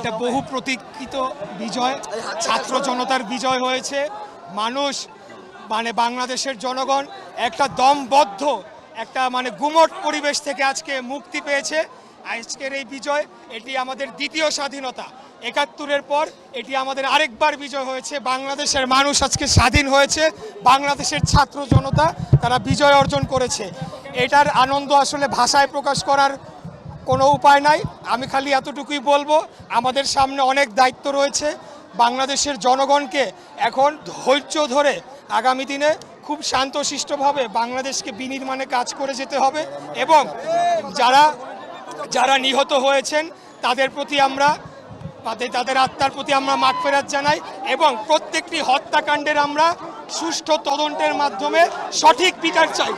এটা বহু প্রতীক্ষিত বিজয়, ছাত্র জনতার বিজয় হয়েছে। মানুষ বাংলাদেশের জনগণ একটা দমবদ্ধ একটা গুমট পরিবেশ থেকে আজকে মুক্তি পেয়েছে। আজকের এই বিজয়, এটি আমাদের দ্বিতীয় স্বাধীনতা। ৭১-এর পর এটি আমাদের আরেকবার বিজয় হয়েছে। বাংলাদেশের মানুষ আজকে স্বাধীন হয়েছে, বাংলাদেশের ছাত্র জনতা তারা বিজয় অর্জন করেছে। এটার আনন্দ আসলে ভাষায় প্রকাশ করার কোনো উপায় নাই। আমি খালি এতটুকুই বলবো, আমাদের সামনে অনেক দায়িত্ব রয়েছে। বাংলাদেশের জনগণকে এখন ধৈর্য ধরে আগামী দিনে খুব শান্তশিষ্টভাবে বাংলাদেশকে বিনির্মাণে কাজ করে যেতে হবে এবং যারা নিহত হয়েছেন তাদের প্রতি তাদের আত্মার প্রতি আমরা মাগফিরাত জানাই এবং প্রত্যেকটি হত্যাকাণ্ডের আমরা সুষ্ঠু তদন্তের মাধ্যমে সঠিক বিচার চাই।